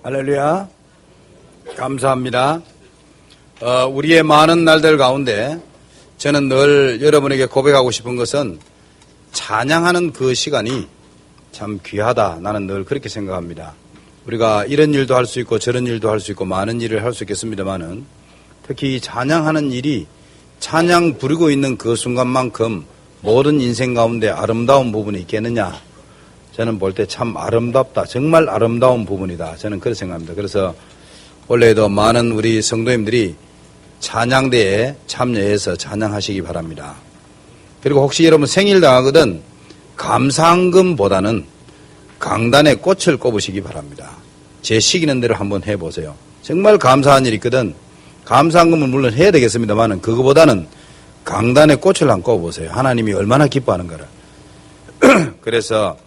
할렐루야. 감사합니다. 우리의 많은 날들 가운데 저는 늘 여러분에게 고백하고 싶은 것은 찬양하는 그 시간이 참 귀하다. 나는 늘 그렇게 생각합니다. 우리가 이런 일도 할 수 있고 저런 일도 할 수 있고 많은 일을 할 수 있겠습니다만은 특히 찬양하는 일이 찬양 부리고 있는 그 순간만큼 모든 인생 가운데 아름다운 부분이 있겠느냐. 저는 볼 때 참 아름답다. 정말 아름다운 부분이다. 저는 그렇게 생각합니다. 그래서 원래도 많은 우리 성도님들이 찬양대에 참여해서 찬양하시기 바랍니다. 그리고 혹시 여러분 생일 당하거든 감사한금보다는 강단에 꽃을 꼽으시기 바랍니다. 제 시키는 대로 한번 해보세요. 정말 감사한 일이 있거든 감사한금은 물론 해야 되겠습니다만 그거보다는 강단에 꽃을 한번 꼽아보세요. 하나님이 얼마나 기뻐하는가를. 그래서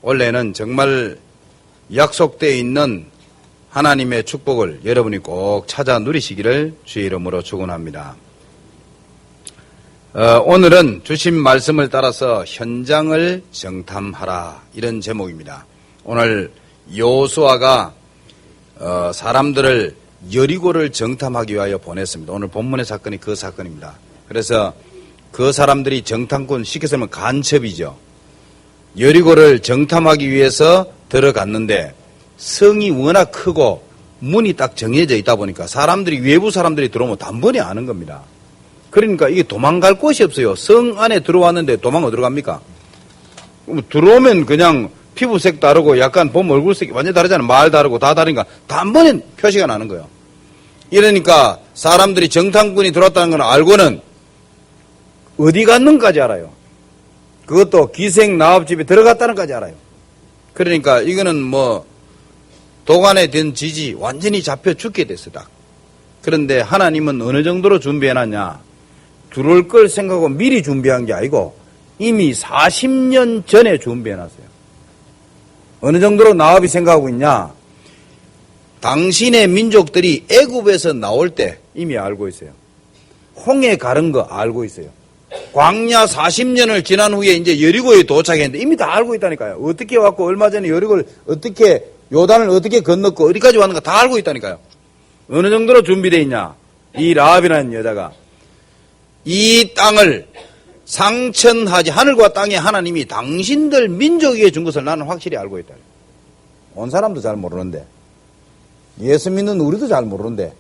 원래는 정말 약속되어 있는 하나님의 축복을 여러분이 꼭 찾아 누리시기를 주의 이름으로 축원합니다. 오늘은 주신 말씀을 따라서 현장을 정탐하라 이런 제목입니다. 오늘 여호수아가 사람들을 여리고를 정탐하기 위하여 보냈습니다. 오늘 본문의 사건이 그 사건입니다. 그래서 그 사람들이 정탐꾼 시켜서 하면 간첩이죠. 여리고를 정탐하기 위해서 들어갔는데 성이 워낙 크고 문이 딱 정해져 있다 보니까 사람들이 외부 사람들이 들어오면 단번에 아는 겁니다. 그러니까 이게 도망갈 곳이 없어요. 성 안에 들어왔는데 도망 어디로 갑니까? 들어오면 그냥 피부색 다르고 약간 보면 얼굴색이 완전히 다르잖아요. 말 다르고 다 다르니까 단번에 표시가 나는 거예요. 이러니까 사람들이 정탐꾼이 들어왔다는 걸 알고는 어디 갔는까지 알아요. 그것도 기생나합집에 들어갔다는 까지 알아요. 그러니까 이거는 뭐 도관에 된 지지 완전히 잡혀 죽게 됐어 딱. 그런데 하나님은 어느 정도로 준비해놨냐. 들어올 걸 생각하고 미리 준비한 게 아니고 이미 40년 전에 준비해놨어요. 어느 정도로 나합이 생각하고 있냐. 당신의 민족들이 애굽에서 나올 때 이미 알고 있어요. 홍해 가른 거 알고 있어요. 광야 40년을 지난 후에 이제 여리고에 도착했는데 이미 다 알고 있다니까요. 어떻게 왔고 얼마 전에 여리고를 어떻게 요단을 어떻게 건넜고 어디까지 왔는가 다 알고 있다니까요. 어느 정도로 준비되어 있냐. 이 라합이라는 여자가 이 땅을 상천하지 하늘과 땅에 하나님이 당신들 민족에게 준 것을 나는 확실히 알고 있다. 온 사람도 잘 모르는데 예수 믿는 우리도 잘 모르는데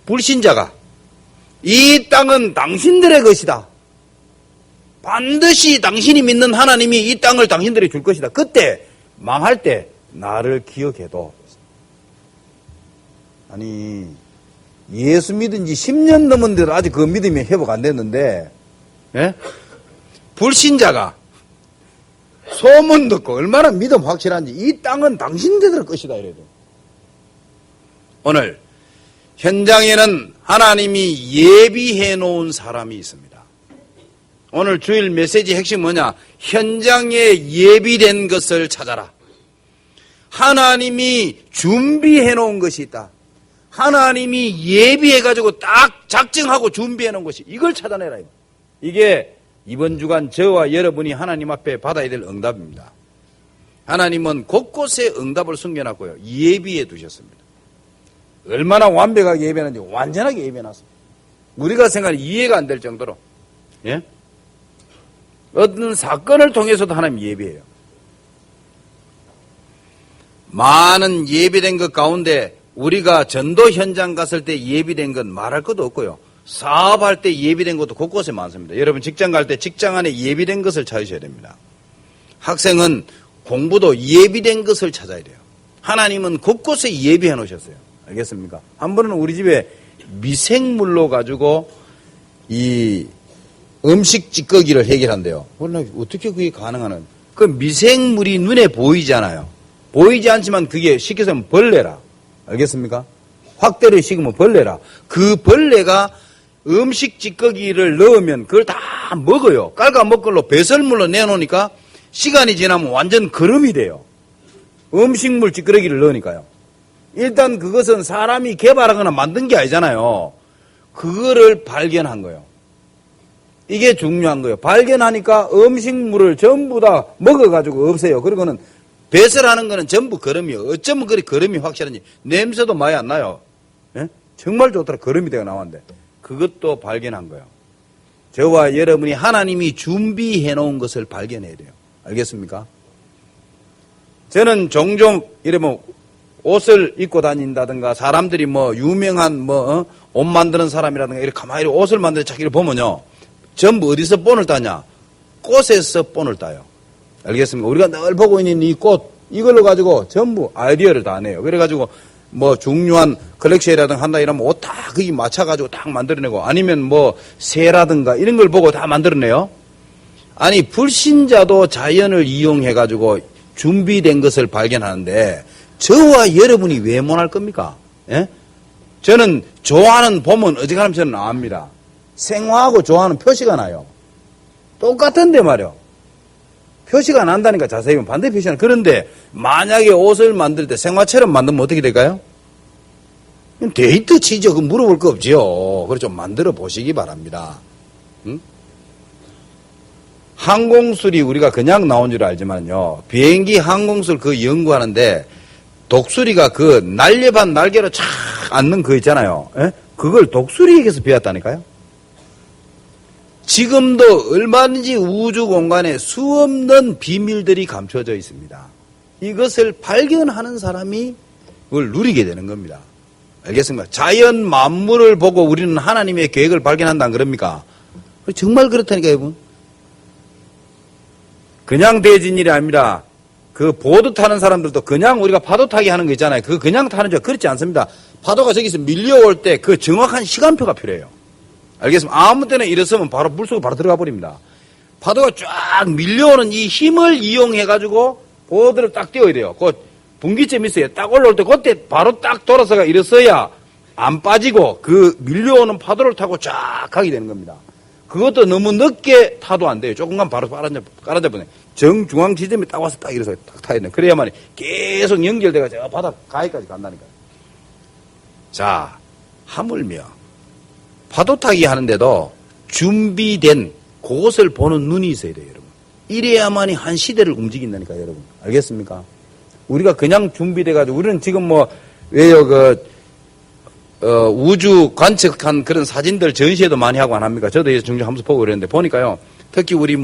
불신자가 이 땅은 당신들의 것이다. 반드시 당신이 믿는 하나님이 이 땅을 당신들에게 줄 것이다. 그때 망할 때 나를 기억해도. 아니 예수 믿은 지 10년 넘었는데도 아직 그 믿음이 회복 안 됐는데 예? 불신자가 소문 듣고 얼마나 믿음 확실한지 이 땅은 당신들 것이다 이래도. 오늘 현장에는 하나님이 예비해 놓은 사람이 있습니다. 오늘 주일 메시지 핵심 뭐냐? 현장에 예비된 것을 찾아라. 하나님이 준비해 놓은 것이 있다. 하나님이 예비해가지고 딱 작정하고 준비해 놓은 것이 이걸 찾아내라. 이게 이번 주간 저와 여러분이 하나님 앞에 받아야 될 응답입니다. 하나님은 곳곳에 응답을 숨겨놨고요. 예비해 두셨습니다. 얼마나 완벽하게 예비해놨는지 완전하게 예비해놨습니다. 우리가 생각하는 이해가 안 될 정도로. 예? 어떤 사건을 통해서도 하나님 예비해요. 많은 예비된 것 가운데 우리가 전도 현장 갔을 때 예비된 건 말할 것도 없고요. 사업할 때 예비된 것도 곳곳에 많습니다. 여러분 직장 갈 때 직장 안에 예비된 것을 찾으셔야 됩니다. 학생은 공부도 예비된 것을 찾아야 돼요. 하나님은 곳곳에 예비해 놓으셨어요. 알겠습니까? 한 번은 우리 집에 미생물로 가지고 이 음식 찌꺼기를 해결한대요. 어떻게 그게 가능하는? 그 미생물이 눈에 보이잖아요. 보이지 않지만 그게 쉽게 말하면 벌레라. 알겠습니까? 확대를 식으면 벌레라. 그 벌레가 음식 찌꺼기를 넣으면 그걸 다 먹어요. 깔아먹은 걸로 배설물로 내놓으니까 시간이 지나면 완전 거름이 돼요. 음식물 찌꺼기를 넣으니까요. 일단 그것은 사람이 개발하거나 만든 게 아니잖아요. 그거를 발견한 거예요. 이게 중요한 거예요. 발견하니까 음식물을 전부 다 먹어가지고 없애요. 그리고는 배설하는 거는 전부 거름이요. 어쩌면 그리 거름이 확실한지 냄새도 많이 안 나요. 예? 정말 좋더라. 거름이 되어 나왔는데 그것도 발견한 거예요. 저와 여러분이 하나님이 준비해 놓은 것을 발견해야 돼요. 알겠습니까? 저는 종종 이러면 옷을 입고 다닌다든가 사람들이 뭐 유명한 옷 만드는 사람이라든가 이렇게 가만히 옷을 만드는 자기를 보면요. 전부 어디서 본을 따냐? 꽃에서 본을 따요. 알겠습니까? 우리가 늘 보고 있는 이 꽃, 이걸로 가지고 전부 아이디어를 다 내요. 그래가지고 뭐 중요한 컬렉션이라든가 한다 이러면 옷 다 거기 맞춰가지고 딱 만들어내고 아니면 뭐 새라든가 이런 걸 보고 다 만들어내요. 아니, 불신자도 자연을 이용해가지고 준비된 것을 발견하는데 저와 여러분이 왜 못할 겁니까? 예? 저는 좋아하는 봄은 어지간하면 저는 압니다. 생화하고 좋아하는 표시가 나요. 똑같은데 말이요. 표시가 난다니까 자세히 보면 반대 표시는. 그런데 만약에 옷을 만들 때 생화처럼 만들면 어떻게 될까요? 데이트 치죠. 그 물어볼 거 없지요. 그래서 좀 만들어 보시기 바랍니다. 응? 항공술이 우리가 그냥 나온 줄 알지만요. 비행기 항공술 그 연구하는데 독수리가 그 날렵한 날개로 착 앉는 거 있잖아요. 에? 그걸 독수리에게서 배웠다니까요. 지금도 얼마든지 우주 공간에 수없는 비밀들이 감춰져 있습니다. 이것을 발견하는 사람이 그걸 누리게 되는 겁니다. 알겠습니까? 자연 만물을 보고 우리는 하나님의 계획을 발견한다 안 그럽니까? 정말 그렇다니까요, 여러분. 그냥 되어진 일이 아닙니다. 그 보드 타는 사람들도 그냥 우리가 파도 타기 하는 거 있잖아요. 그거 그냥 타는 줄 그렇지 않습니다. 파도가 저기서 밀려올 때 그 정확한 시간표가 필요해요. 알겠습니까? 아무 때나 일어서면 바로 물속으로 바로 들어가 버립니다. 파도가 쫙 밀려오는 이 힘을 이용해가지고 보드를 딱 띄워야 돼요. 그 분기점이 있어요. 딱 올라올 때 그때 바로 딱 돌아서가 일어서야 안 빠지고 그 밀려오는 파도를 타고 쫙 가게 되는 겁니다. 그것도 너무 늦게 타도 안 돼요. 조금만 바로 깔아잡으네. 정중앙 지점에 딱 와서 딱 일어서 딱 타야 돼. 그래야만 계속 연결돼가 저 바닥 가해까지 간다니까요. 자, 하물며 파도 타기 하는데도 준비된 그것을 보는 눈이 있어야 돼요, 여러분. 이래야만이 한 시대를 움직인다니까요, 여러분. 알겠습니까? 우리가 그냥 준비돼가지고 우리는 지금 뭐 왜요 우주 관측한 그런 사진들 전시회도 많이 하고 안 합니까? 저도 종종 하면서 보고 그랬는데 보니까요. 특히 우리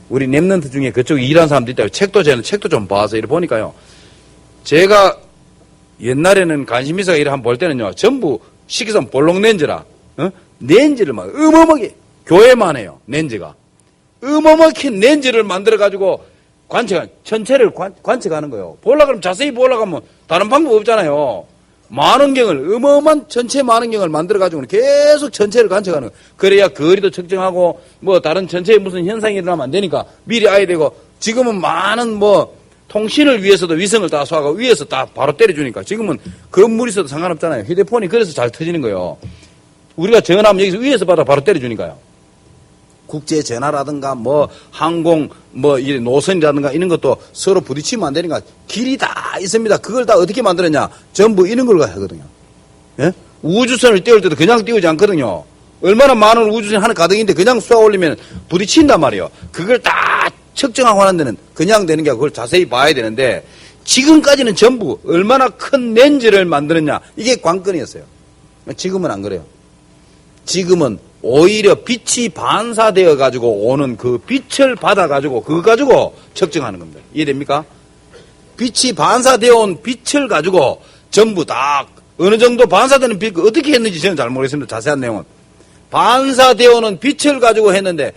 우리 랩런트 중에 그쪽 일하는 사람도 있다고 저는 책도 좀 봐서 이렇게 보니까요. 제가 옛날에는 관심 있어서 이렇게 한번 볼 때는요. 전부 식기선 볼록 렌즈라, 렌즈를 막 어마어마하게 교회만 해요. 렌즈가. 어마어마하게 렌즈를 만들어가지고 전체를 관측하는 거예요. 보려고 하면 자세히 보려고 하면 다른 방법 없잖아요. 만원경을, 어마어마한 전체 만원경을 만들어가지고 계속 전체를 관측하는 거예요. 그래야 거리도 측정하고, 뭐, 다른 전체에 무슨 현상이 일어나면 안 되니까 미리 알아야 되고, 지금은 많은 통신을 위해서도 위성을 다 쏘고 위에서 다 바로 때려주니까 지금은 건물이 있어도 상관없잖아요. 휴대폰이 그래서 잘 터지는 거예요. 우리가 전화하면 여기서 위에서 받아 바로 때려주니까요. 국제 전화라든가 항공 이 노선이라든가 이런 것도 서로 부딪히면 안 되니까 길이 다 있습니다. 그걸 다 어떻게 만들었냐? 전부 이런 걸 하거든요. 예? 우주선을 띄울 때도 그냥 띄우지 않거든요. 얼마나 많은 우주선이 하나 가득인데 그냥 쏘아 올리면 부딪힌단 말이에요. 그걸 다 측정하고 하는 데는 그냥 되는 게 아니고 그걸 자세히 봐야 되는데 지금까지는 전부 얼마나 큰 렌즈를 만드느냐 이게 관건이었어요. 지금은 안 그래요. 지금은 오히려 빛이 반사되어 가지고 오는 그 빛을 받아 가지고 그거 가지고 측정하는 겁니다. 이해됩니까? 빛이 반사되어 온 빛을 가지고 전부 다 어느 정도 반사되는 빛 어떻게 했는지 저는 잘 모르겠습니다. 자세한 내용은 반사되어 오는 빛을 가지고 했는데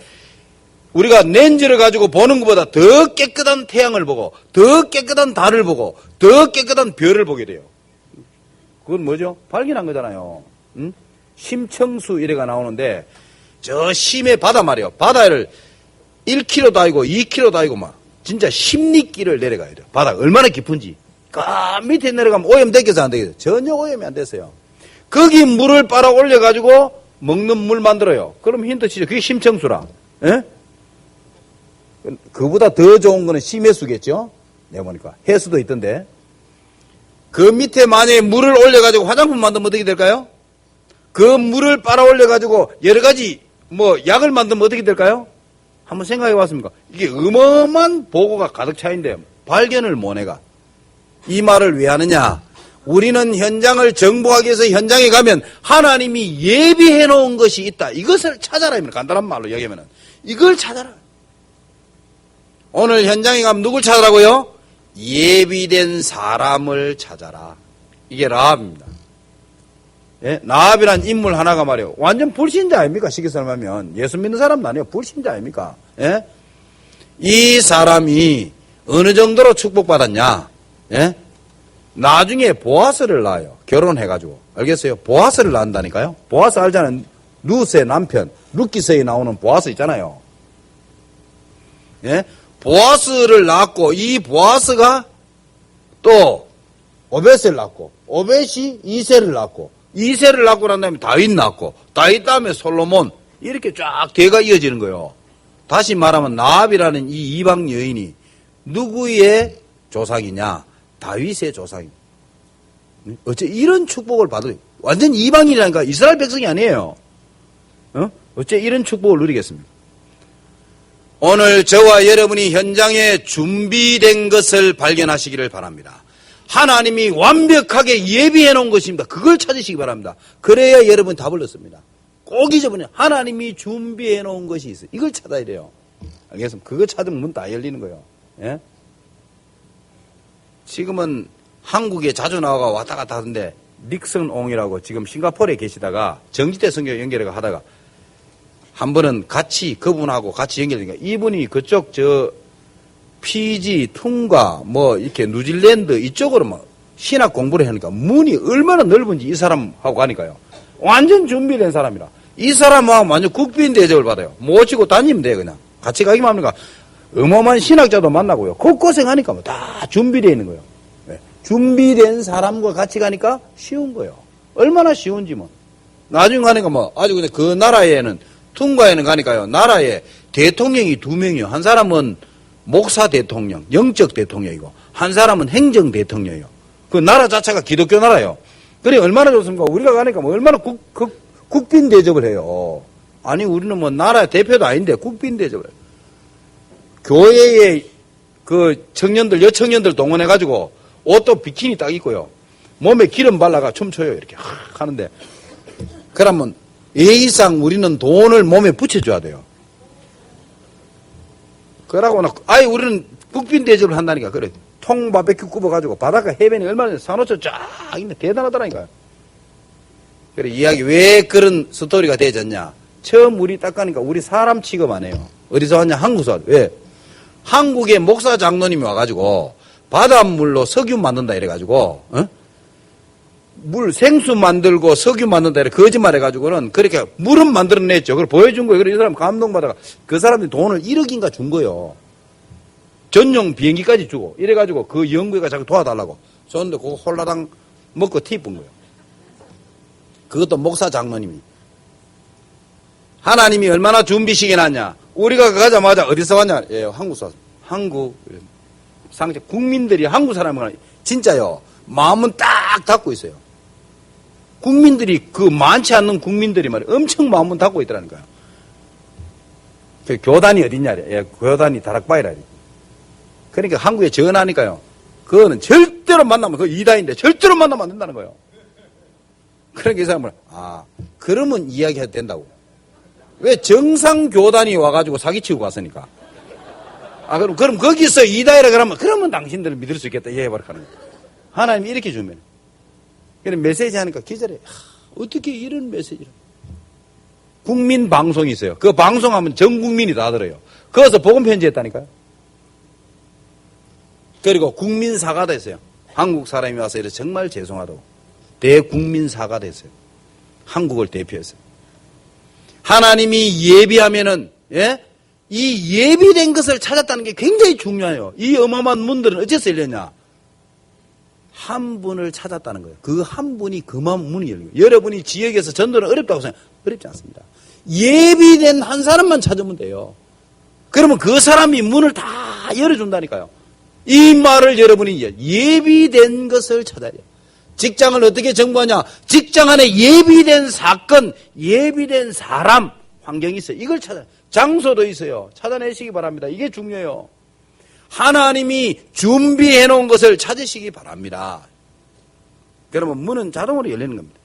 우리가 렌즈를 가지고 보는 것보다 더 깨끗한 태양을 보고 더 깨끗한 달을 보고 더 깨끗한 별을 보게 돼요. 그건 뭐죠? 발견한 거잖아요. 응? 심청수 이래가 나오는데 저 심의 바다 말이에요. 바다를 1km도 아니고 2km도 아니고 막 진짜 십리길을 내려가야 돼요. 바다가 얼마나 깊은지. 그 밑에 내려가면 오염 되겠어 안 되겠어? 전혀 오염이 안 됐어요. 거기 물을 빨아 올려가지고 먹는 물 만들어요. 그럼 힌트 치죠. 그게 심청수라. 예? 그보다 더 좋은 거는 심해수겠죠? 내가 보니까. 해수도 있던데. 그 밑에 만약에 물을 올려가지고 화장품 만들면 어떻게 될까요? 그 물을 빨아 올려가지고 여러 가지 약을 만들면 어떻게 될까요? 한번 생각해 봤습니까? 이게 어마어마한 보고가 가득 차인데 발견을 못 해가. 이 말을 왜 하느냐? 우리는 현장을 정복하기 위해서 현장에 가면 하나님이 예비해 놓은 것이 있다. 이것을 찾아라. 간단한 말로 얘기하면 이걸 찾아라. 오늘 현장에 가면 누굴 찾으라고요? 예비된 사람을 찾아라. 이게 라합입니다. 예? 라합이란 인물 하나가 말이에요. 완전 불신자 아닙니까? 쉽게 설명하면. 예수 믿는 사람도 아니에요. 불신자 아닙니까? 예? 이 사람이 어느 정도로 축복받았냐? 예? 나중에 보아스를 낳아요. 결혼해가지고. 알겠어요? 보아스를 낳는다니까요? 보아스 알잖아요. 룻의 남편, 룻기서에 나오는 보아스 있잖아요. 예? 보아스를 낳고, 이 보아스가 또 오벳을 낳고, 오벳이 이새를 낳고, 이새를 낳고 난 다음에 다윗 낳고, 다윗 다음에 솔로몬, 이렇게 쫙 대가 이어지는 거예요. 다시 말하면 라합이라는 이 이방 여인이 누구의 조상이냐? 다윗의 조상입니다. 어째 이런 축복을 받아요. 완전 이방인이라니까 이스라엘 백성이 아니에요. 어째 이런 축복을 누리겠습니까? 오늘 저와 여러분이 현장에 준비된 것을 발견하시기를 바랍니다. 하나님이 완벽하게 예비해 놓은 것입니다. 그걸 찾으시기 바랍니다. 그래야 여러분 답을 얻습니다. 꼭 잊어버려. 하나님이 준비해 놓은 것이 있어요. 이걸 찾아야 돼요. 알겠습니까? 그거 찾으면 문 다 열리는 거예요. 예? 지금은 한국에 자주 나와가 왔다 갔다 하던데 닉슨 옹이라고 지금 싱가포르에 계시다가 정지대 선교 연결해 하다가 한 번은 같이 그분하고 같이 연결되니까 이분이 그쪽 피지, 퉁가 뭐 이렇게 뉴질랜드 이쪽으로 막 신학 공부를 하니까 문이 얼마나 넓은지 이 사람하고 가니까요. 완전 준비된 사람이라. 이 사람하고 완전 국빈 대접을 받아요. 모시고 다니면 돼요 그냥. 같이 가기만 합니까? 어마어마한 신학자도 만나고요. 고생하니까 뭐 다 준비되어 있는 거예요. 네. 준비된 사람과 같이 가니까 쉬운 거예요. 얼마나 쉬운지 뭐. 나중에 가니까 뭐 아주 근데 그 나라에는 퉁가에는 가니까요. 나라에 대통령이 2명이요. 한 사람은 목사 대통령, 영적 대통령이고 한 사람은 행정 대통령이에요. 그 나라 자체가 기독교 나라예요. 그래 얼마나 좋습니까? 우리가 가니까 뭐 얼마나 국빈 대접을 해요. 아니 우리는 뭐 나라 대표도 아닌데 국빈 대접을 해요. 교회에 그 청년들, 여청년들 동원해가지고 옷도 비키니 딱 입고요. 몸에 기름 발라가 춤춰요. 이렇게 하는데. 그러면 예의상 우리는 돈을 몸에 붙여줘야 돼요. 그러고 아예 우리는 국빈 대접을 한다니까. 그래. 통 바베큐 굽어가지고 바닷가 해변에 얼마나 산호초 쫙 있네. 대단하더라니까요. 그래. 이야기 왜 그런 스토리가 되졌냐. 처음 우리 딱 가니까 우리 사람 취급 안 해요. 어디서 왔냐? 한국에서 왔죠. 왜? 한국의 목사 장로님이 와가지고 바닷물로 석유 만든다 이래가지고 생수 만들고 석유 만든다 이래 거짓말 해가지고는 그렇게 물은 만들어냈죠. 그걸 보여준 거예요. 그래서 이 사람 감동받아가 그 사람들이 돈을 1억인가 준 거예요. 전용 비행기까지 주고 이래가지고 그 연구회가 자꾸 도와달라고 줬는데 그거 홀라당 먹고 티쁜 거예요. 그것도 목사 장로님이. 하나님이 얼마나 준비시켜놨냐. 우리가 가자마자 어디서 왔냐? 예, 한국에서 왔습니다. 한국 상대 국민들이 한국 사람은 진짜요. 마음은 딱 닫고 있어요. 국민들이 그 많지 않는 국민들이 말이에요. 엄청 마음은 닫고 있더라니까요. 그 교단이 어딨냐? 예, 교단이 다락바이라. 그러니까 한국에 전하니까요. 그거는 절대로 만나면 그 이단인데 절대로 만나면 안 된다는 거예요. 그러니까 이 사람은 그러면 이야기해도 된다고. 왜 정상 교단이 와가지고 사기치고 갔으니까. 그럼 거기서 이다이라 그러면 당신들을 믿을 수 있겠다. 이해해봐라 하는 거예요. 하나님이 이렇게 주면. 그럼 메시지 하니까 기절해. 어떻게 이런 메시지를. 국민 방송이 있어요. 그 방송하면 전 국민이 다 들어요. 거기서 복음 편지했다니까요. 그리고 국민 사과도 했어요. 한국 사람이 와서 이래 정말 죄송하다고. 대국민 사과도 했어요. 한국을 대표해서. 하나님이 예비하면은, 예? 이 예비된 것을 찾았다는 게 굉장히 중요해요. 이 어마어마한 문들은 어째서 열렸냐? 한 분을 찾았다는 거예요. 그 한 분이 그만 문이 열리고. 여러분이 지역에서 전도는 어렵다고 생각해요. 어렵지 않습니다. 예비된 한 사람만 찾으면 돼요. 그러면 그 사람이 문을 다 열어준다니까요. 이 말을 여러분이 예비된 것을 찾아야 돼요. 직장을 어떻게 정보하냐? 직장 안에 예비된 사건, 예비된 사람, 환경이 있어요. 이걸 장소도 있어요. 찾아내시기 바랍니다. 이게 중요해요. 하나님이 준비해 놓은 것을 찾으시기 바랍니다. 그러면 문은 자동으로 열리는 겁니다.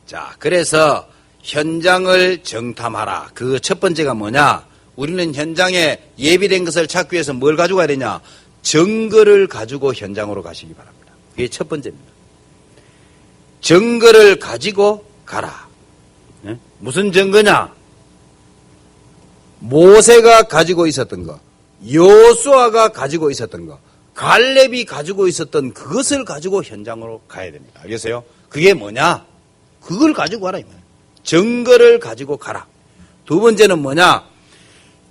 자, 그래서 현장을 정탐하라. 그 첫 번째가 뭐냐? 우리는 현장에 예비된 것을 찾기 위해서 뭘 가지고 가야 되냐? 증거를 가지고 현장으로 가시기 바랍니다. 이게 첫 번째입니다. 증거를 가지고 가라. 네? 무슨 증거냐? 모세가 가지고 있었던 거, 여호수아가 가지고 있었던 거, 갈렙이 가지고 있었던 그것을 가지고 현장으로 가야 됩니다. 알겠어요? 그게 뭐냐? 그걸 가지고 가라 이 말이에요. 증거를 가지고 가라. 두 번째는 뭐냐?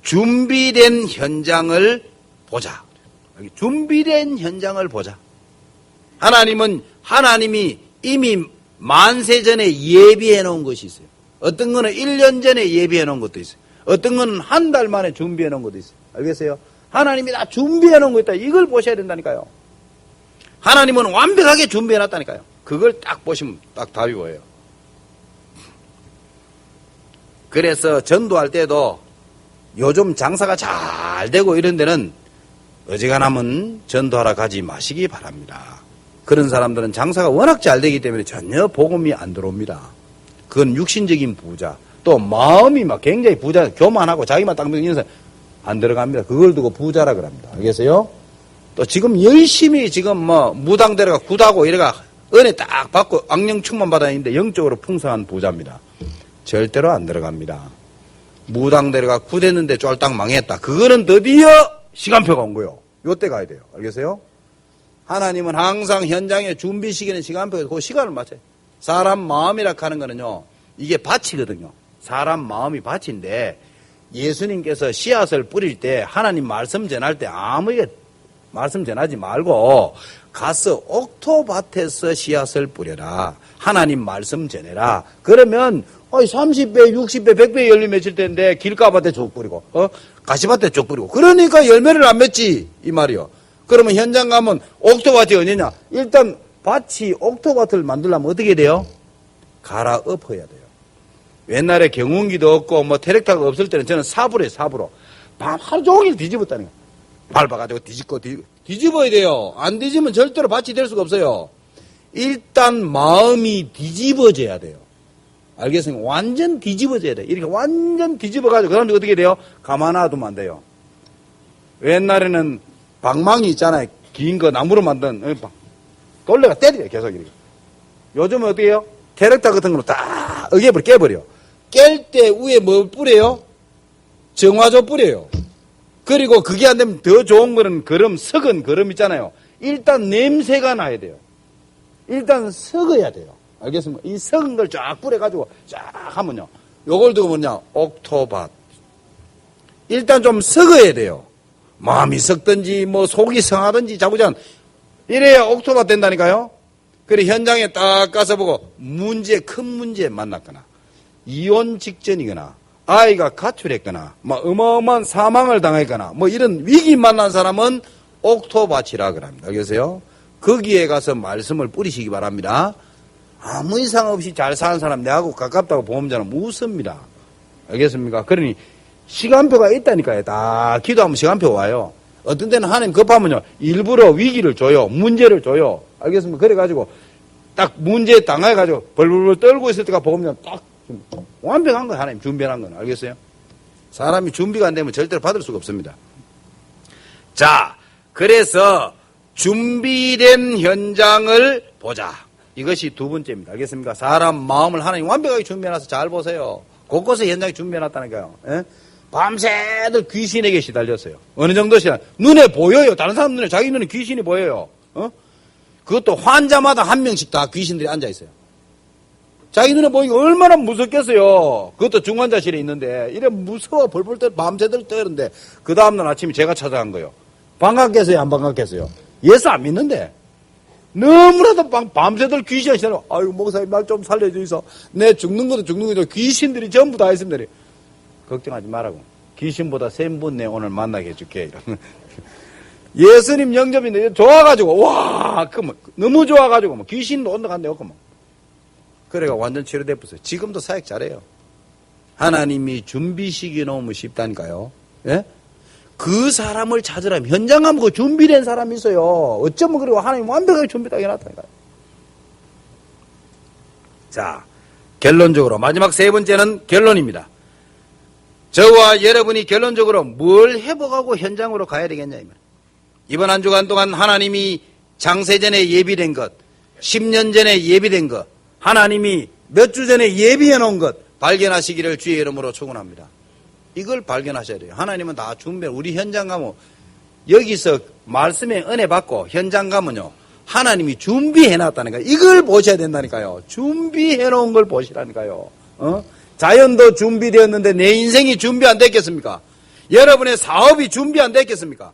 준비된 현장을 보자. 준비된 현장을 보자. 하나님이 이미 만세 전에 예비해 놓은 것이 있어요. 어떤 거는 1년 전에 예비해 놓은 것도 있어요. 어떤 거는 한 달 만에 준비해 놓은 것도 있어요. 알겠어요? 하나님이 다 준비해 놓은 거 있다. 이걸 보셔야 된다니까요. 하나님은 완벽하게 준비해 놨다니까요. 그걸 딱 보시면 딱 답이 보여요. 그래서 전도할 때도 요즘 장사가 잘 되고 이런 데는 어지간하면 전도하러 가지 마시기 바랍니다. 그런 사람들은 장사가 워낙 잘 되기 때문에 전혀 복음이 안 들어옵니다. 그건 육신적인 부자. 또 마음이 막 굉장히 부자, 교만하고 자기만 딱 믿는 사람 안 들어갑니다. 그걸 두고 부자라 그럽니다. 알겠어요? 또 지금 열심히 지금 무당대로가 굿하고 이래가 은혜 딱 받고 악령 충만 받아 있는데 영적으로 풍성한 부자입니다. 절대로 안 들어갑니다. 무당대로가 굿했는데 쫄딱 망했다. 그거는 드디어 시간표가 온 거예요. 요때 가야 돼요. 알겠어요? 하나님은 항상 현장에 준비 시기는 시간표에 그 시간을 맞춰요. 사람 마음이라 하는 거는요, 이게 밭이거든요. 사람 마음이 밭인데 예수님께서 씨앗을 뿌릴 때 하나님 말씀 전할 때 아무리 말씀 전하지 말고 가서 옥토밭에서 씨앗을 뿌려라. 하나님 말씀 전해라. 그러면 30배, 60배, 100배 열매 맺을 텐데 길가밭에 쭉 뿌리고 가시밭에 쭉 뿌리고 그러니까 열매를 안 맺지 이 말이요. 그러면 현장 가면 옥토밭이 어디냐? 일단 밭이 옥토밭을 만들려면 어떻게 돼요? 갈아엎어야 돼요. 옛날에 경운기도 없고 트랙터가 없을 때는 저는 삽으로 해요. 삽으로. 밤 하루 종일 뒤집었다는 거예요. 밟아가지고 뒤집어야 돼요. 안 뒤집으면 절대로 밭이 될 수가 없어요. 일단 마음이 뒤집어져야 돼요. 알겠습니까? 완전 뒤집어져야 돼요. 이렇게 완전 뒤집어가지고 그 다음에 어떻게 돼요? 가만 놔두면 안 돼요. 옛날에는 방망이 있잖아요. 긴 거 나무로 만든 돌레가 때려요. 계속 이렇게. 요즘은 어떻게 해요? 트랙터 같은 걸로 딱 어개버려 깨버려. 깰 때 위에 뭐 뿌려요? 정화조 뿌려요. 그리고 그게 안 되면 더 좋은 거는 썩은 거름 있잖아요. 일단 냄새가 나야 돼요. 일단 썩어야 돼요. 알겠습니까? 이 썩은 걸 쫙 뿌려가지고 쫙 하면요. 요걸 두고 뭐냐? 옥토밭. 일단 좀 썩어야 돼요. 마음이 썩든지 속이 성하든지 자꾸전 이래야 옥토밭 된다니까요. 그래 현장에 딱 가서 보고 큰 문제 만났거나 이혼 직전이거나 아이가 가출했거나 어마어마한 사망을 당했거나 이런 위기 만난 사람은 옥토밭이라 그럽니다. 알겠어요? 거기에 가서 말씀을 뿌리시기 바랍니다. 아무 이상 없이 잘 사는 사람 내하고 가깝다고 보험자는 웃습니다. 알겠습니까? 그러니 시간표가 있다니까요. 다 기도하면 시간표 와요. 어떤 때는 하나님 급하면요 일부러 위기를 줘요. 문제를 줘요. 알겠습니까? 그래가지고 딱 문제에 당해가지고 벌벌 떨고 있을 때가 보험자 딱 완벽한 거 하나님 준비한 건 알겠어요? 사람이 준비가 안 되면 절대로 받을 수가 없습니다. 자, 그래서 준비된 현장을 보자. 이것이 두 번째입니다. 알겠습니까? 사람 마음을 하나님 완벽하게 준비해놔서 잘 보세요. 곳곳에 현장에 준비해놨다니까요. 예? 밤새들 귀신에게 시달렸어요. 어느 정도 시달 눈에 보여요. 다른 사람 눈에 자기 눈에 귀신이 보여요. 그것도 환자마다 한 명씩 다 귀신들이 앉아있어요. 자기 눈에 보이니까 얼마나 무섭겠어요. 그것도 중환자실에 있는데 이래 무서워 벌벌 떨 밤새들 떠는데 그 다음날 아침에 제가 찾아간 거예요. 반갑겠어요? 안 반갑겠어요? 예수 안 믿는데 너무나도 밤새들 귀신이 시달려. 아이고 목사님 날 좀 살려주이소. 내 죽는 것도 귀신들이 전부 다 있습니다. 걱정하지 말라고. 귀신보다 센 분 내 오늘 만나게 해줄게. 예수님 영접인데 좋아가지고 와 너무 좋아가지고 귀신도 온다 간데 없고 그래가 완전 치료됐어요. 지금도 사역 잘해요. 하나님이 준비 시기 놓으면 쉽다니까요. 예? 그 사람을 찾으라면 현장 가면 그 준비된 사람이 있어요. 어쩌면 그리고 하나님 완벽하게 준비되어 해놨다니까요. 자, 결론적으로 마지막 세 번째는 결론입니다. 저와 여러분이 결론적으로 뭘 회복하고 현장으로 가야 되겠냐 이 말이에요. 이번 한 주간 동안 하나님이 장세 전에 예비된 것, 10년 전에 예비된 것, 하나님이 몇 주 전에 예비해 놓은 것 발견하시기를 주의 이름으로 축원합니다. 이걸 발견하셔야 돼요. 하나님은 다 준비. 우리 현장 가면 여기서 말씀에 은혜 받고 현장 가면요 하나님이 준비해 놨다니까요. 이걸 보셔야 된다니까요. 준비해 놓은 걸 보시라니까요. 자연도 준비되었는데 내 인생이 준비 안 됐겠습니까? 여러분의 사업이 준비 안 됐겠습니까?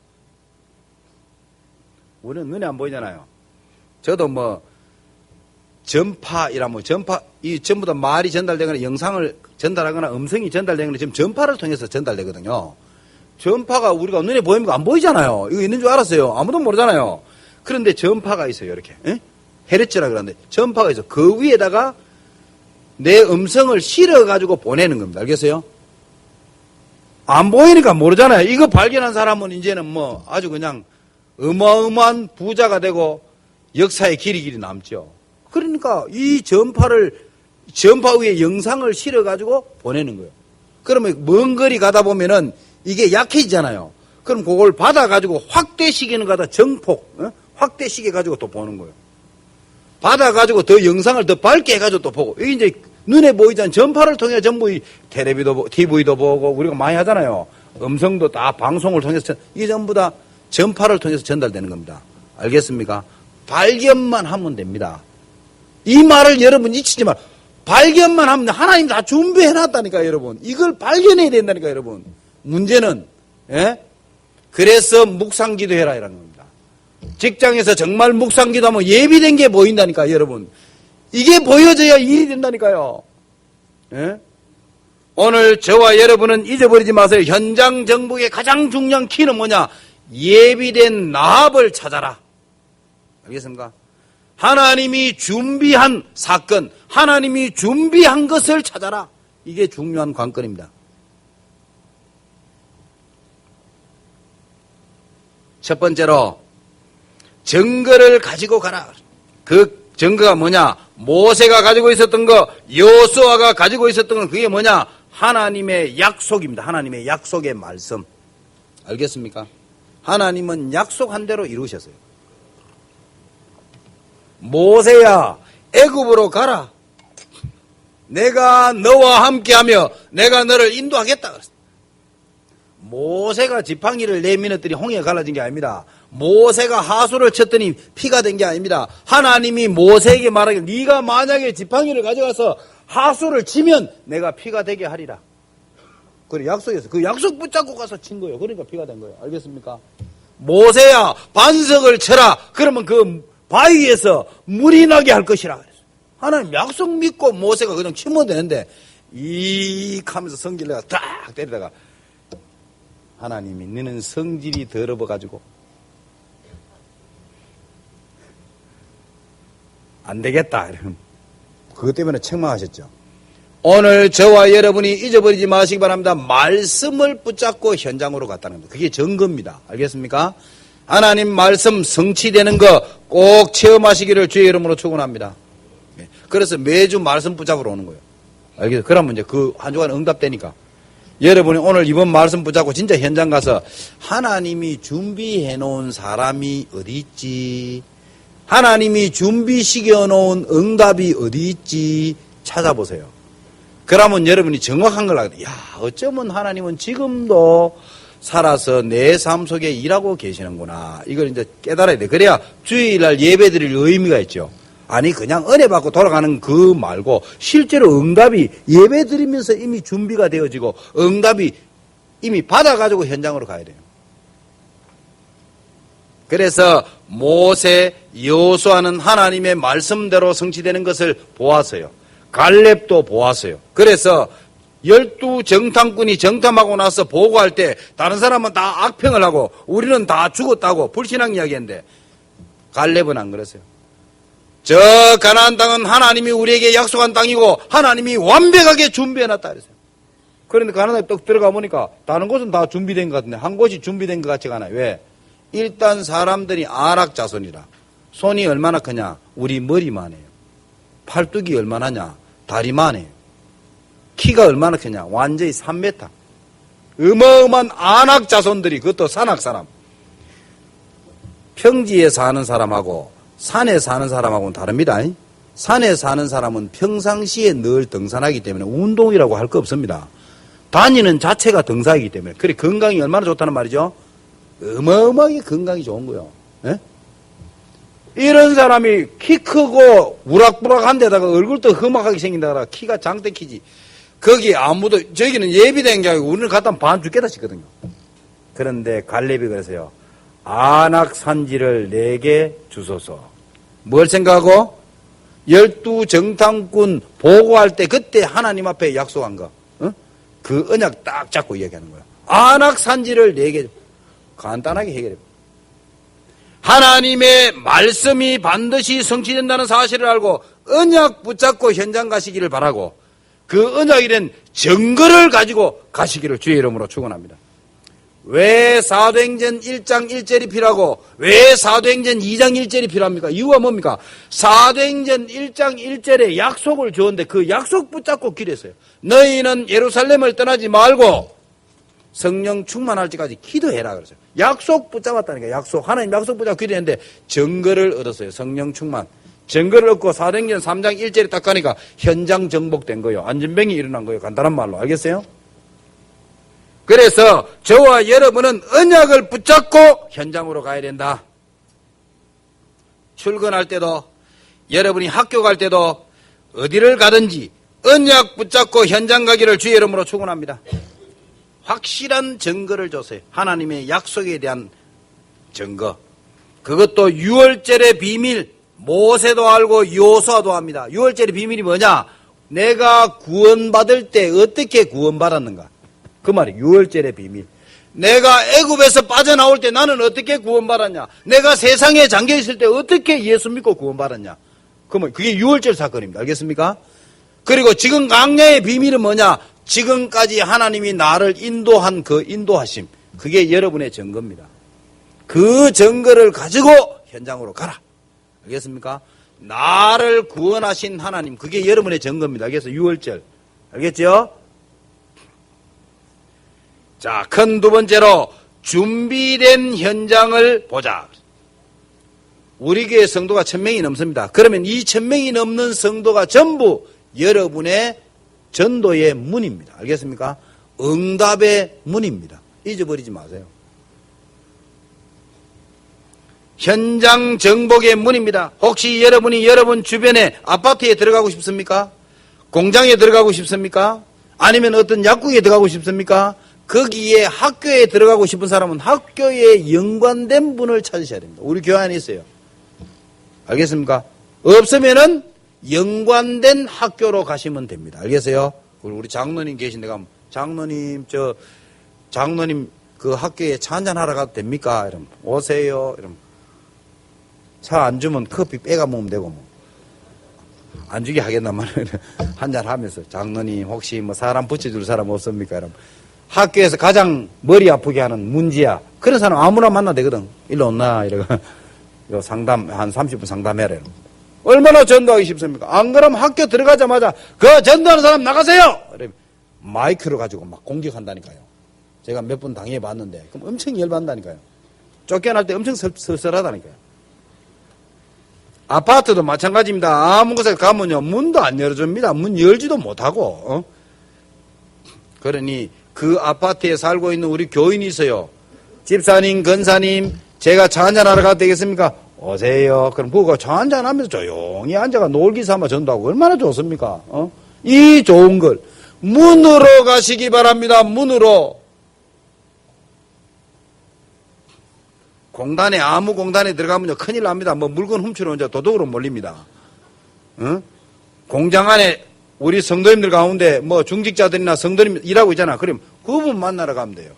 우리는 눈에 안 보이잖아요. 저도 뭐 전파이라면 전파 이 전부 다 말이 전달되거나 영상을 전달하거나 음성이 전달되거나 지금 전파를 통해서 전달되거든요. 전파가 우리가 눈에 보입니까? 안 보이잖아요. 이거 있는 줄 알았어요. 아무도 모르잖아요. 그런데 전파가 있어요. 이렇게 헤르츠라 그러는데 전파가 있어. 그 위에다가 내 음성을 실어가지고 보내는 겁니다. 알겠어요? 안 보이니까 모르잖아요. 이거 발견한 사람은 이제는 뭐 아주 그냥 어마어마한 부자가 되고 역사의 길이 남죠. 그러니까 이 전파 위에 영상을 실어가지고 보내는 거예요. 그러면 먼 거리 가다 보면은 이게 약해지잖아요. 그럼 그걸 받아가지고 확대시키는 거다 정폭, 확대시켜 가지고 또 보는 거예요. 받아가지고 더 영상을 더 밝게 해가지고 또 보고. 이게 이제 눈에 보이잖아요. 전파를 통해 전부 TV도 보고 우리가 많이 하잖아요. 음성도 다 방송을 통해서 이게 전부 다 전파를 통해서 전달되는 겁니다. 알겠습니까? 발견만 하면 됩니다. 이 말을 여러분 잊히지 마. 발견만 하면 하나님 다 준비해놨다니까 여러분. 이걸 발견해야 된다니까 여러분. 문제는 그래서 묵상기도 해라 이라는 겁니다. 직장에서 정말 묵상기도하면 예비된 게 보인다니까 여러분. 이게 보여져야 일이 된다니까요. 오늘 저와 여러분은 잊어버리지 마세요. 현장 정복의 가장 중요한 키는 뭐냐? 예비된 나합을 찾아라. 알겠습니까? 하나님이 준비한 사건, 하나님이 준비한 것을 찾아라. 이게 중요한 관건입니다. 첫 번째로 증거를 가지고 가라. 그 증거가 뭐냐? 모세가 가지고 있었던 거, 여호수아가 가지고 있었던 건 그게 뭐냐? 하나님의 약속입니다. 하나님의 약속의 말씀. 알겠습니까? 하나님은 약속한 대로 이루셨어요. 모세야, 애굽으로 가라. 내가 너와 함께하며 내가 너를 인도하겠다 그랬어요. 모세가 지팡이를 내밀었더니 홍해가 갈라진 게 아닙니다. 모세가 하수를 쳤더니 피가 된 게 아닙니다. 하나님이 모세에게 말하기를 네가 만약에 지팡이를 가져가서 하수를 치면 내가 피가 되게 하리라. 그래 약속했어. 그 약속 붙잡고 가서 친 거예요. 그러니까 피가 된 거예요. 알겠습니까? 모세야 반석을 쳐라. 그러면 그 바위에서 물이 나게 할 것이라 그랬어요. 하나님 약속 믿고 모세가 그냥 치면 되는데 이익 하면서 성질을 내가 딱 때리다가 하나님이 너는 성질이 더러워가지고 안 되겠다. 그것 때문에 책망하셨죠. 오늘 저와 여러분이 잊어버리지 마시기 바랍니다. 말씀을 붙잡고 현장으로 갔다는 겁니다. 그게 증거입니다. 알겠습니까? 하나님 말씀 성취되는 거 꼭 체험하시기를 주의 이름으로 축원합니다. 그래서 매주 말씀 붙잡으러 오는 거예요. 알겠어요? 그러면 이제 그 한 주간 응답되니까. 여러분이 오늘 이번 말씀 붙잡고 진짜 현장 가서 하나님이 준비해 놓은 사람이 어디 있지? 하나님이 준비시켜 놓은 응답이 어디 있지? 찾아보세요. 그러면 여러분이 정확한 걸 알게 돼요. 야, 어쩌면 하나님은 지금도 살아서 내 삶 속에 일하고 계시는구나. 이걸 이제 깨달아야 돼. 그래야 주일날 예배 드릴 의미가 있죠. 아니 그냥 은혜 받고 돌아가는 그 말고 실제로 응답이 예배 드리면서 이미 준비가 되어지고 응답이 이미 받아가지고 현장으로 가야 돼요. 그래서 모세, 여호수아는 하나님의 말씀대로 성취되는 것을 보았어요. 갈렙도 보았어요. 그래서 12 정탐꾼이 정탐하고 나서 보고할 때 다른 사람은 다 악평을 하고 우리는 다 죽었다고 불신앙 이야기했는데 갈렙은 안 그랬어요. 저 가나안 땅은 하나님이 우리에게 약속한 땅이고 하나님이 완벽하게 준비해놨다 그랬어요. 그런데 그 하나에 떡 들어가 보니까 다른 곳은 다 준비된 것 같은데 한 곳이 준비된 것 같지가 않아요. 왜? 일단 사람들이 안악자손이라. 손이 얼마나 크냐? 우리 머리만 해요. 팔뚝이 얼마나냐? 다리만 해요. 키가 얼마나 크냐? 완전히 3m. 어마어마한 안악자손들이, 그것도 산악사람. 평지에 사는 사람하고 산에 사는 사람하고는 다릅니다. 산에 사는 사람은 평상시에 늘 등산하기 때문에 운동이라고 할 거 없습니다. 다니는 자체가 등산이기 때문에. 그래, 건강이 얼마나 좋다는 말이죠? 어마어마하게 건강이 좋은 거예요. 예? 이런 사람이 키 크고 우락부락한 데다가 얼굴도 험악하게 생긴다라 키가 장대 키지. 거기 아무도, 저기는 예비된 게 아니고 우리는 갖다 반 죽겠다 싶거든요. 그런데 갈렙이 그래서요. 안악산지를 내게 주소서. 뭘 생각하고? 12정탐꾼 보고할 때 그때 하나님 앞에 약속한 거. 어? 그 언약 딱 잡고 이야기하는 거예요. 안악산지를 내게. 간단하게 해결해요. 하나님의 말씀이 반드시 성취된다는 사실을 알고 언약 붙잡고 현장 가시기를 바라고 그 언약이란 증거를 가지고 가시기를 주의 이름으로 축원합니다. 왜 사도행전 1장 1절이 필요하고 왜 사도행전 2장 1절이 필요합니까? 이유가 뭡니까? 사도행전 1장 1절에 약속을 주었는데 그 약속 붙잡고 기도했어요. 너희는 예루살렘을 떠나지 말고 성령 충만할 때까지 기도해라 그랬어요. 약속 붙잡았다니까. 약속. 하나님 약속 붙잡고 기도했는데 증거를 얻었어요. 성령 충만. 증거를 얻고 사도행전 3장 1절에 딱 가니까 현장 정복된 거예요. 안전병이 일어난 거예요. 간단한 말로. 알겠어요? 그래서 저와 여러분은 언약을 붙잡고 현장으로 가야 된다. 출근할 때도 여러분이 학교 갈 때도 어디를 가든지 언약 붙잡고 현장 가기를 주의 이름으로 축원합니다. 확실한 증거를 줬어요. 하나님의 약속에 대한 증거. 그것도 유월절의 비밀. 모세도 알고 여호수아도 합니다. 유월절의 비밀이 뭐냐? 내가 구원받을 때 어떻게 구원받았는가? 그 말이 유월절의 비밀. 내가 애굽에서 빠져나올 때 나는 어떻게 구원받았냐? 내가 세상에 잠겨있을 때 어떻게 예수 믿고 구원받았냐? 그게 유월절 사건입니다. 알겠습니까? 그리고 지금 강야의 비밀은 뭐냐? 지금까지 하나님이 나를 인도한 그 인도하심. 그게 여러분의 증거입니다. 그 증거를 가지고 현장으로 가라. 알겠습니까? 나를 구원하신 하나님. 그게 여러분의 증거입니다. 그래서 유월절. 알겠죠? 자, 큰 두 번째로 준비된 현장을 보자. 우리 교회 성도가 1000명이 넘습니다. 그러면 이 1000명이 넘는 성도가 전부 여러분의 전도의 문입니다. 알겠습니까? 응답의 문입니다. 잊어버리지 마세요. 현장 정복의 문입니다. 혹시 여러분이 여러분 주변에 아파트에 들어가고 싶습니까? 공장에 들어가고 싶습니까? 아니면 어떤 약국에 들어가고 싶습니까? 거기에 학교에 들어가고 싶은 사람은 학교에 연관된 분을 찾으셔야 됩니다. 우리 교회 안에 있어요. 알겠습니까? 없으면은 연관된 학교로 가시면 됩니다. 알겠어요? 우리 장로님 계신데 가면 장로님 그 학교에 차 한잔 하러 가도 됩니까? 이러면 오세요. 이러면 차 안 주면 커피 빼가 먹으면 되고 뭐. 안 주게 하겠단 말이에요. 한잔 하면서 장로님 혹시 뭐 사람 붙여줄 사람 없습니까? 이러면 학교에서 가장 머리 아프게 하는 문제야. 그런 사람 아무나 만나 되거든. 일로 온나 이러고 상담 한 30분 상담해라. 이러면. 얼마나 전도하기 쉽습니까? 안 그러면 학교 들어가자마자 그 전도하는 사람 나가세요! 마이크를 가지고 막 공격한다니까요. 제가 몇 번 당해봤는데 그럼 엄청 열받는다니까요. 쫓겨날 때 엄청 쓸쓸하다니까요. 아파트도 마찬가지입니다. 아무 곳에 가면요 문도 안 열어줍니다. 문 열지도 못하고. 그러니 그 아파트에 살고 있는 우리 교인이 있어요. 집사님, 권사님, 제가 차 한잔하러 가도 되겠습니까? 오세요. 그럼 그거 차 한잔하면서 조용히 앉아가 놀기 삼아 전도하고 얼마나 좋습니까? 이 좋은 걸 문으로 가시기 바랍니다. 문으로. 공단에 아무 공단에 들어가면요 큰일 납니다. 뭐 물건 훔치러 이제 도둑으로 몰립니다. 공장 안에 우리 성도님들 가운데 뭐 중직자들이나 성도님 일하고 있잖아. 그럼 그분 만나러 가면 돼요.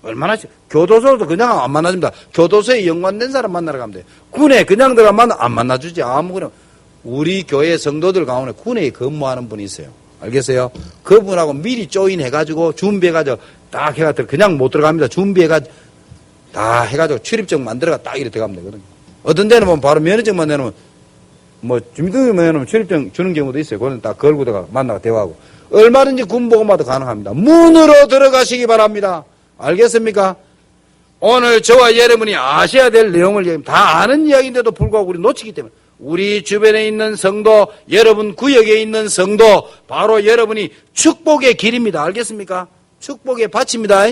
얼마나 교도소도 그냥 안 만나줍니다. 교도소에 연관된 사람 만나러 가면 돼요. 군에 그냥 들어가면 안 만나주지. 아무거나 우리 교회 성도들 가운데 군에 근무하는 분이 있어요. 알겠어요? 그분하고 미리 조인해가지고 준비해가지고 딱 해가지고 그냥 못 들어갑니다. 준비해가지고 다 해가지고 출입증 만들어가 딱 이렇게 들어가면 되거든요. 어떤 데는 보면 바로 면허증만 내놓으면 뭐 주민등록만 내놓으면 출입증 주는 경우도 있어요. 그거는 딱 걸고 들어가 만나고 대화하고 얼마든지 군복음화도 가능합니다. 문으로 들어가시기 바랍니다. 알겠습니까? 오늘 저와 여러분이 아셔야 될 내용을 다 아는 이야기인데도 불구하고 우리 놓치기 때문에 우리 주변에 있는 성도, 여러분 구역에 있는 성도, 바로 여러분이 축복의 길입니다. 알겠습니까? 축복의 밭입니다.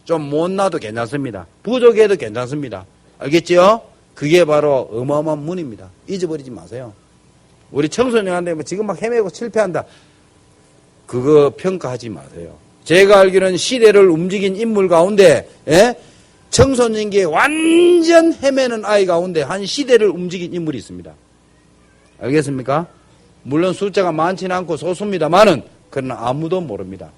좀 못나도 괜찮습니다. 부족해도 괜찮습니다. 알겠죠? 그게 바로 어마어마한 문입니다. 잊어버리지 마세요. 우리 청소년한테 지금 막 헤매고 실패한다. 그거 평가하지 마세요. 제가 알기로는 시대를 움직인 인물 가운데 청소년기에 완전 헤매는 아이 가운데 한 시대를 움직인 인물이 있습니다. 알겠습니까? 물론 숫자가 많지는 않고 소수입니다만은 그러나 아무도 모릅니다.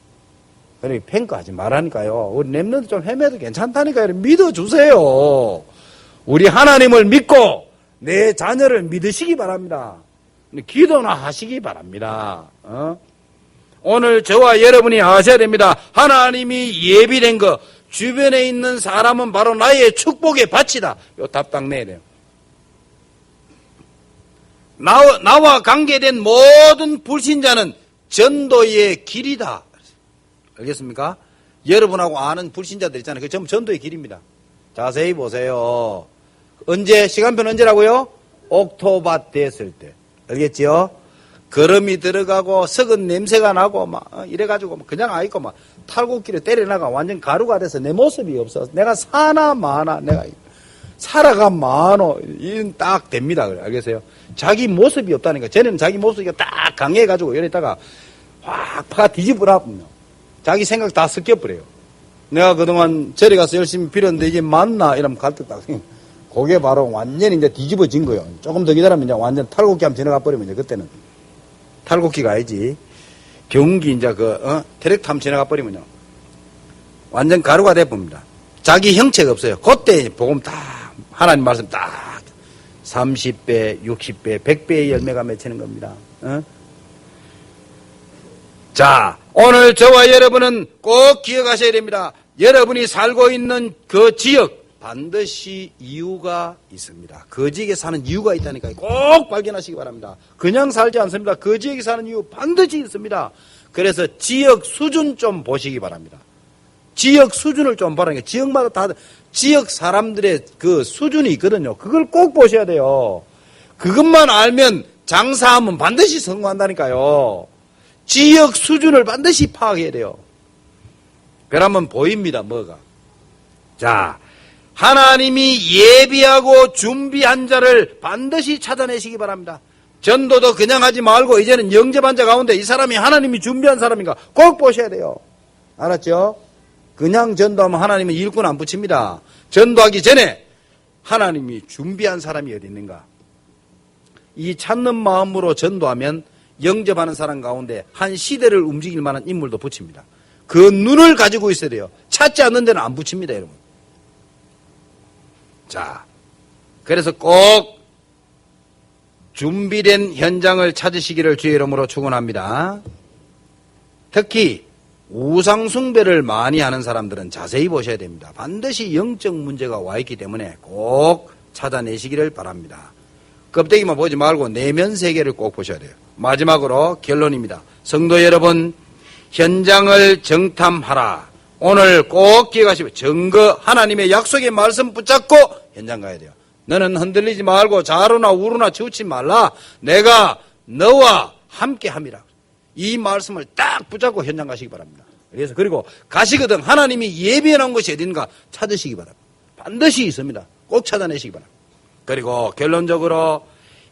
그러니까 평가하지 말라니까요. 우리 랩런트 좀 헤매도 괜찮다니까요. 믿어주세요. 우리 하나님을 믿고 내 자녀를 믿으시기 바랍니다. 기도나 하시기 바랍니다. 오늘 저와 여러분이 아셔야 됩니다. 하나님이 예비된 거, 주변에 있는 사람은 바로 나의 축복의 밭이다. 요 답 딱 내야 돼요. 나와 관계된 모든 불신자는 전도의 길이다. 알겠습니까? 여러분하고 아는 불신자들 있잖아요. 그게 전부 전도의 길입니다. 자세히 보세요. 언제, 시간표는 언제라고요? 옥토밭 됐을 때. 알겠지요? 거름이 들어가고 썩은 냄새가 나고 막 이래가지고 그냥 아이고 막 탈곡기를 때려나가 완전 가루가 돼서 내 모습이 없어. 내가 사나 마나 내가 살아가 마노 이런 딱 됩니다. 알겠어요? 자기 모습이 없다니까. 전에는 자기 모습이 딱 강해가지고 이랬다가 확 파가 뒤집어놨군요. 자기 생각 다 섞여버려요. 내가 그동안 절에 가서 열심히 빌었는데 이게 맞나 이러면 갈등 딱 그게 바로 완전히 이제 뒤집어진 거예요. 조금 더 기다리면 이제 완전 탈곡기 한번 지나가 버리면 이제 그때는 탈곡기가 아니지. 경기 이제 트랙터 한번 지나가 버리면요. 완전 가루가 돼봅니다. 자기 형체가 없어요. 그때 복음 다, 하나님 말씀 딱 30배, 60배, 100배의 열매가 맺히는 겁니다. 자, 오늘 저와 여러분은 꼭 기억하셔야 됩니다. 여러분이 살고 있는 그 지역, 반드시 이유가 있습니다. 그 지역에 사는 이유가 있다니까요. 꼭 발견하시기 바랍니다. 그냥 살지 않습니다. 그 지역에 사는 이유 반드시 있습니다. 그래서 지역 수준 좀 보시기 바랍니다. 지역 수준을 좀 보라니까. 지역마다 다 지역 사람들의 그 수준이 있거든요. 그걸 꼭 보셔야 돼요. 그것만 알면 장사하면 반드시 성공한다니까요. 지역 수준을 반드시 파악해야 돼요. 그러면 보입니다. 뭐가. 자, 하나님이 예비하고 준비한 자를 반드시 찾아내시기 바랍니다. 전도도 그냥 하지 말고 이제는 영접한 자 가운데 이 사람이 하나님이 준비한 사람인가 꼭 보셔야 돼요. 알았죠? 그냥 전도하면 하나님은 일꾼 안 붙입니다. 전도하기 전에 하나님이 준비한 사람이 어디 있는가. 이 찾는 마음으로 전도하면 영접하는 사람 가운데 한 시대를 움직일 만한 인물도 붙입니다. 그 눈을 가지고 있어야 돼요. 찾지 않는 데는 안 붙입니다, 여러분. 자, 그래서 꼭 준비된 현장을 찾으시기를 주의 이름으로 축원합니다. 특히 우상숭배를 많이 하는 사람들은 자세히 보셔야 됩니다. 반드시 영적 문제가 와 있기 때문에 꼭 찾아내시기를 바랍니다. 껍데기만 보지 말고 내면 세계를 꼭 보셔야 돼요. 마지막으로 결론입니다. 성도 여러분, 현장을 정탐하라. 오늘 꼭 기억하시고 증거 하나님의 약속의 말씀 붙잡고 현장 가야 돼요. 너는 흔들리지 말고 좌로나 우로나 치우치 말라. 내가 너와 함께 함이라. 이 말씀을 딱 붙잡고 현장 가시기 바랍니다. 그래서 그리고 가시거든 하나님이 예비해 놓은 것이 어딘가 찾으시기 바랍니다. 반드시 있습니다. 꼭 찾아내시기 바랍니다. 그리고 결론적으로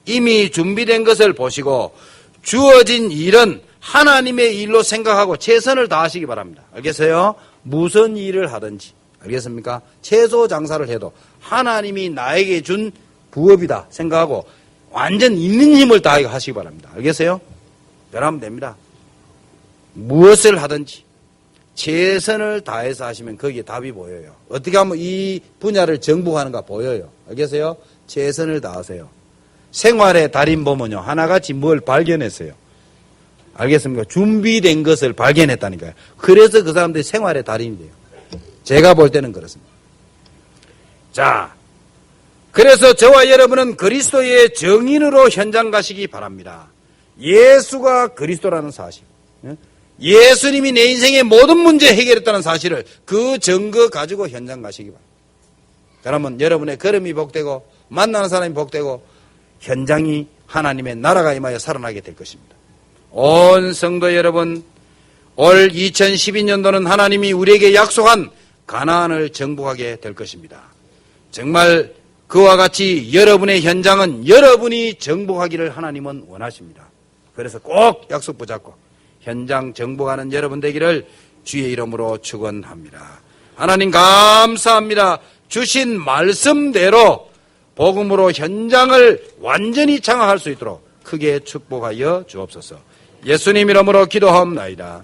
이미 준비된 것을 보시고 주어진 일은 하나님의 일로 생각하고 최선을 다하시기 바랍니다. 알겠어요? 무슨 일을 하든지. 알겠습니까? 채소 장사를 해도 하나님이 나에게 준 부업이다 생각하고 완전 있는 힘을 다해 하시기 바랍니다. 알겠어요? 그러면 됩니다. 무엇을 하든지 최선을 다해서 하시면 거기에 답이 보여요. 어떻게 하면 이 분야를 정복하는가 보여요. 알겠어요? 최선을 다하세요. 생활의 달인 보면요. 하나같이 뭘 발견했어요. 알겠습니까? 준비된 것을 발견했다니까요. 그래서 그 사람들이 생활의 달인이 돼요. 제가 볼 때는 그렇습니다. 자, 그래서 저와 여러분은 그리스도의 증인으로 현장 가시기 바랍니다. 예수가 그리스도라는 사실, 예수님이 내 인생의 모든 문제 해결했다는 사실을 그 증거 가지고 현장 가시기 바랍니다. 그러면 여러분의 걸음이 복되고 만나는 사람이 복되고 현장이 하나님의 나라가 임하여 살아나게 될 것입니다. 온 성도 여러분, 올 2012년도는 하나님이 우리에게 약속한 가나안을 정복하게 될 것입니다. 정말 그와 같이 여러분의 현장은 여러분이 정복하기를 하나님은 원하십니다. 그래서 꼭 약속 붙잡고 현장 정복하는 여러분 되기를 주의 이름으로 축원합니다. 하나님 감사합니다. 주신 말씀대로 복음으로 현장을 완전히 장악할 수 있도록 크게 축복하여 주옵소서. 예수님 이름으로 기도하옵나이다.